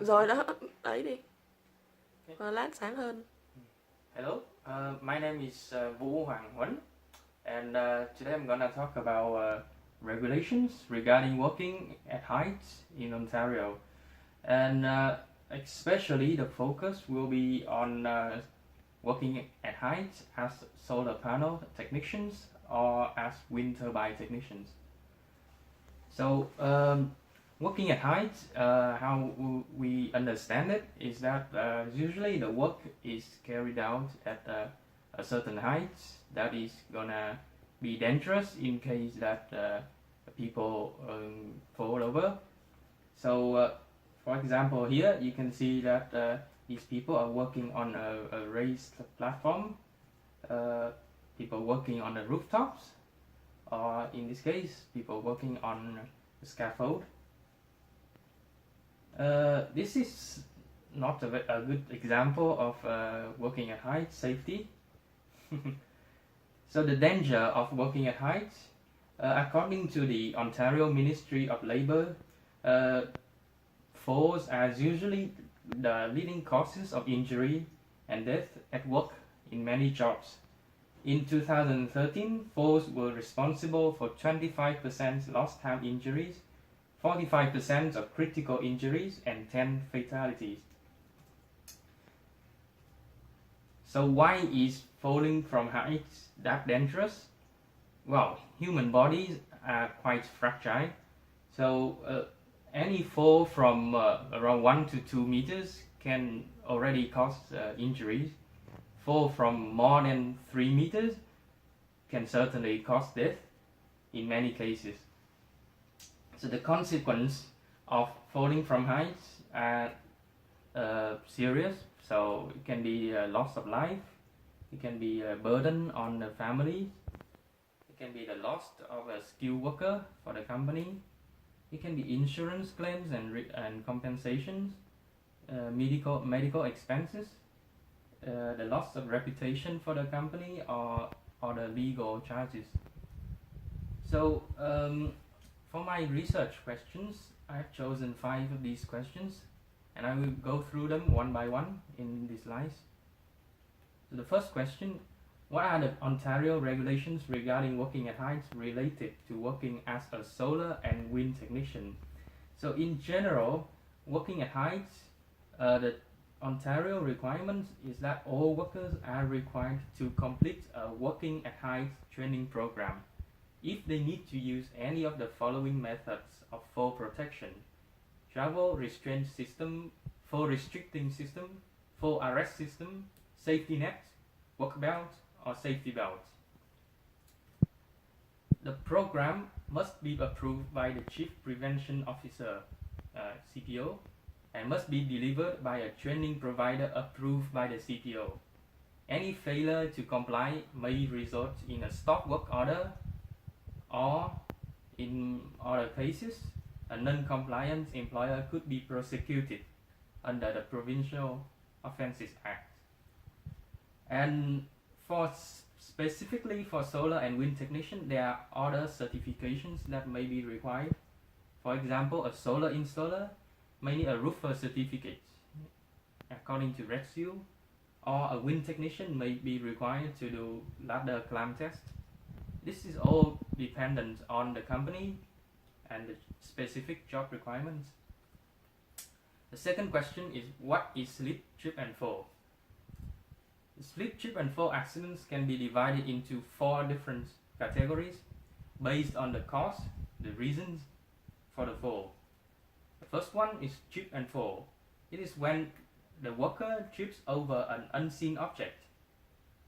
Rồi đó, đẩy đi. Lát sáng hơn. Hello, my name is Vũ Hoàng Huấn, and today I'm gonna talk about regulations regarding working at heights in Ontario, and especially the focus will be on working at heights as solar panel technicians or as wind turbine technicians. So working at heights, how we understand it is that usually the work is carried out at a certain height that is gonna be dangerous in case that people fall over. So for example, here you can see that these people are working on a raised platform, people working on the rooftops, or in this case people working on the scaffold. This is not a good example of working at height safety. So the danger of working at heights, according to the Ontario Ministry of Labour, falls are usually the leading causes of injury and death at work in many jobs. In 2013, falls were responsible for 25% lost time injuries, 45% of critical injuries, and 10 fatalities. So why is falling from heights that dangerous? Well, human bodies are quite fragile, so any fall from around 1 to 2 meters can already cause injuries. Fall from more than 3 meters can certainly cause death in many cases. So the consequence of falling from heights are serious. So it can be a loss of life, it can be a burden on the family, it can be the loss of a skilled worker for the company, it can be insurance claims and compensations, medical expenses, the loss of reputation for the company, or the legal charges. So for my research questions, I have chosen 5 of these questions, and I will go through them one by one in these slides. So the first question: what are the Ontario regulations regarding working at heights related to working as a solar and wind technician? So in general, working at heights, the Ontario requirement is that all workers are required to complete a working at heights training program if they need to use any of the following methods of fall protection: travel restraint system, fall restricting system, fall arrest system, safety net, work belt, or safety belt. The program must be approved by the Chief Prevention Officer, CPO, and must be delivered by a training provider approved by the CPO. Any failure to comply may result in a stop work order, or in other cases, a non-compliant employer could be prosecuted under the Provincial Offences Act. And specifically for solar and wind technician, there are other certifications that may be required. For example, a solar installer may need a roofer certificate according to Red Seal, or a wind technician may be required to do ladder climb test. This is all dependent on the company and the specific job requirements. The second question is: what is slip, trip, and fall? Slip, trip, and fall accidents can be divided into 4 different categories based on the cause, the reasons for the fall. The first one is trip and fall. It is when the worker trips over an unseen object.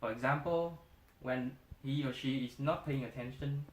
For example, when he or she is not paying attention,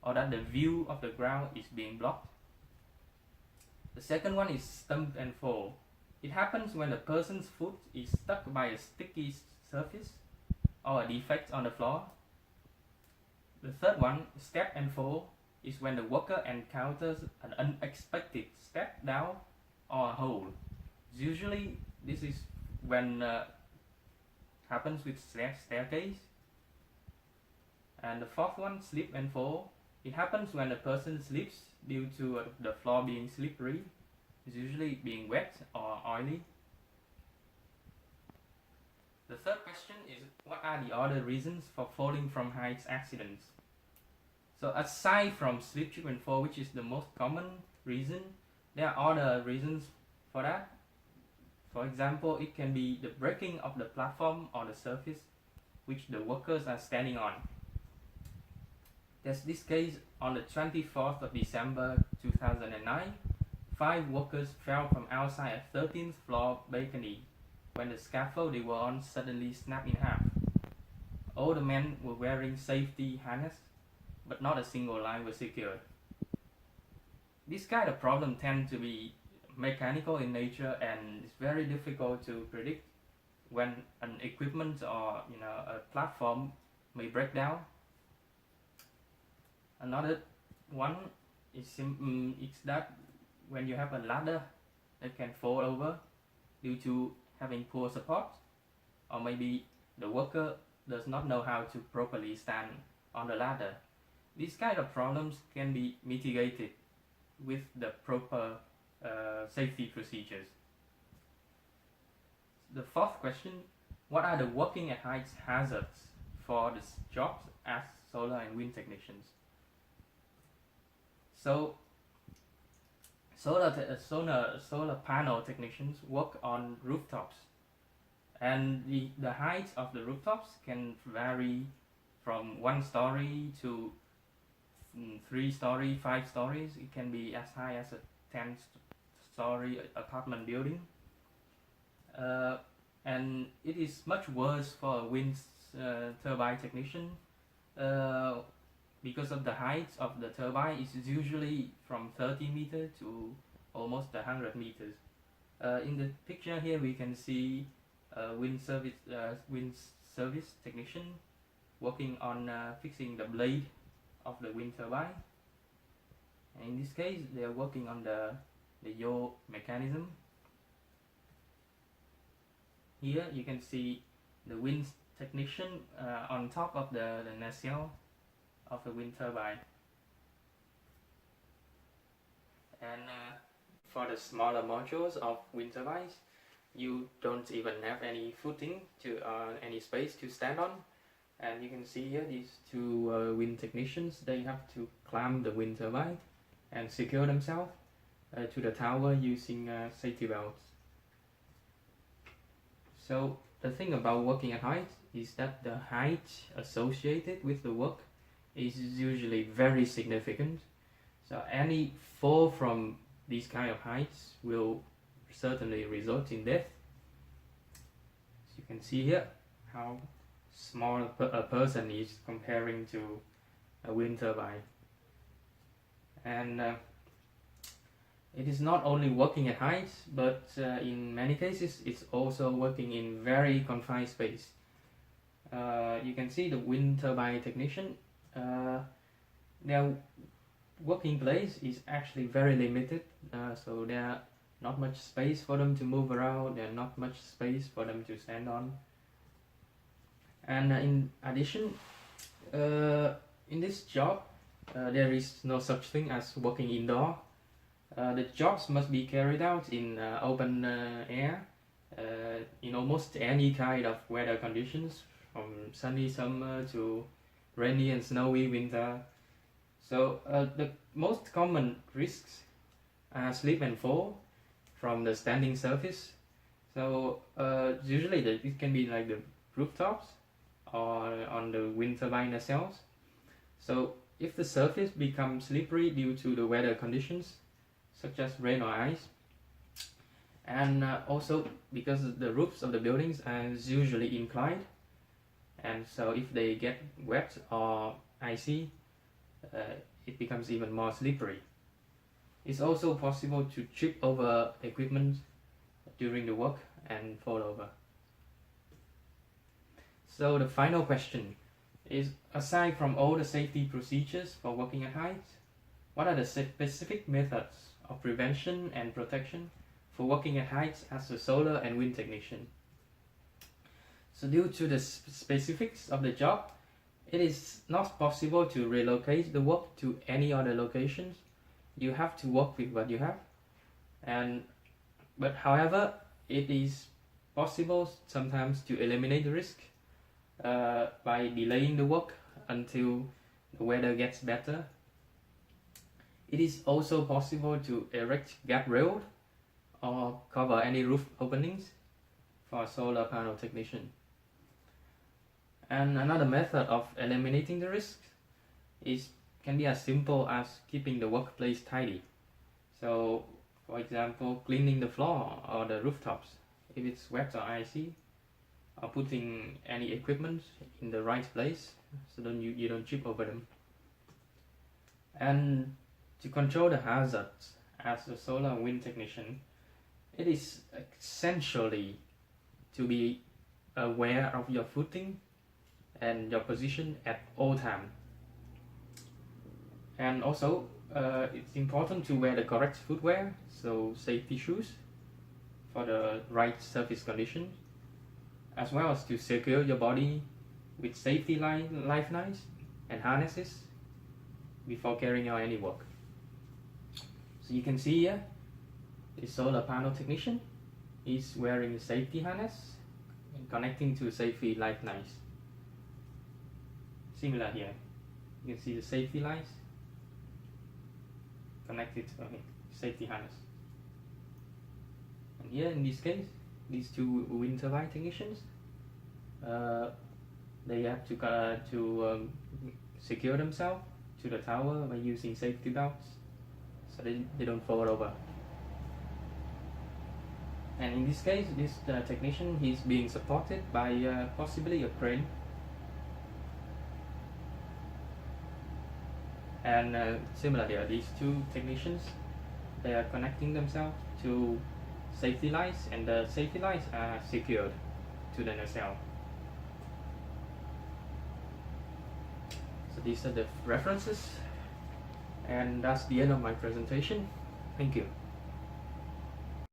or that the view of the ground is being blocked. The second one is stump and fall. It happens when a person's foot is stuck by a sticky surface or a defect on the floor. The third one, step and fall, is when the worker encounters an unexpected step down or a hole. Usually this is when happens with staircase. And the fourth one, slip and fall. It happens when a person slips due to the floor being slippery, is usually being wet or oily. The third question is, what are the other reasons for falling from heights accidents? So aside from slip, trip and fall, which is the most common reason, there are other reasons for that. For example, it can be the breaking of the platform or the surface which the workers are standing on. There's this case on the 24th of December 2009. 5 workers fell from outside a 13th floor balcony when the scaffold they were on suddenly snapped in half. All the men were wearing safety harness, but not a single line was secured. This kind of problem tends to be mechanical in nature, and it's very difficult to predict when an equipment or a platform may break down. Another one is that when you have a ladder that can fall over due to having poor support, or maybe the worker does not know how to properly stand on the ladder. These kind of problems can be mitigated with the proper safety procedures. The fourth question, what are the working at heights hazards for the jobs as solar and wind technicians? So solar panel technicians work on rooftops, and the height of the rooftops can vary from 1 story to 3 story, 5 stories. It can be as high as a 10-story apartment building, and it is much worse for a wind turbine technician because of the height of the turbine is usually from 30 meters to almost 100 meters. In the picture here we can see a wind service technician working on fixing the blade of the wind turbine. And in this case they are working on the yaw mechanism. Here you can see the wind technician on top of the nacelle of the wind turbine. And for the smaller modules of wind turbines, you don't even have any footing to any space to stand on. And you can see here these 2 wind technicians, they have to climb the wind turbine and secure themselves to the tower using safety belts. So the thing about working at height is that the height associated with the work is usually very significant. So any fall from these kind of heights will certainly result in death. As you can see here how small a person is comparing to a wind turbine. And it is not only working at heights, but in many cases it's also working in very confined space. You can see the wind turbine technician, their working place is actually very limited, so there are not much space for them to move around, there's not much space for them to stand on. And in addition, in this job there is no such thing as working indoor. The jobs must be carried out in open air in almost any kind of weather conditions, from sunny summer to rainy and snowy winter. So the most common risks are slip and fall from the standing surface. So usually it can be like the rooftops or on the wind turbine nacelles. So if the surface becomes slippery due to the weather conditions, such as rain or ice, and also because the roofs of the buildings are usually inclined, and so if they get wet or icy, it becomes even more slippery. It's also possible to trip over equipment during the work and fall over. So the final question is, aside from all the safety procedures for working at height, what are the specific methods of prevention and protection for working at heights as a solar and wind technician? So due to the specifics of the job, it is not possible to relocate the work to any other locations. You have to work with what you have. But however, it is possible sometimes to eliminate the risk by delaying the work until the weather gets better. It is also possible to erect gap rail or cover any roof openings for a solar panel technician. And another method of eliminating the risk can be as simple as keeping the workplace tidy. So, for example, cleaning the floor or the rooftops if it's wet or icy, or putting any equipment in the right place so you don't trip over them. And to control the hazards as a solar and wind technician, it is essentially to be aware of your footing and your position at all time. And also, it's important to wear the correct footwear, so safety shoes for the right surface condition, as well as to secure your body with safety life lines and harnesses before carrying out any work. So you can see here, the solar panel technician is wearing a safety harness and connecting to safety life lines. Similar here, you can see the safety lines connected to safety harness. And here in this case, these two wind turbine technicians, they have to secure themselves to the tower by using safety belts so they don't fall over. And in this case, this technician, he's being supported by possibly a crane. And similar here, these two technicians, they are connecting themselves to safety lines, and the safety lines are secured to the nacelle. So these are the references, and that's the end of my presentation. Thank you.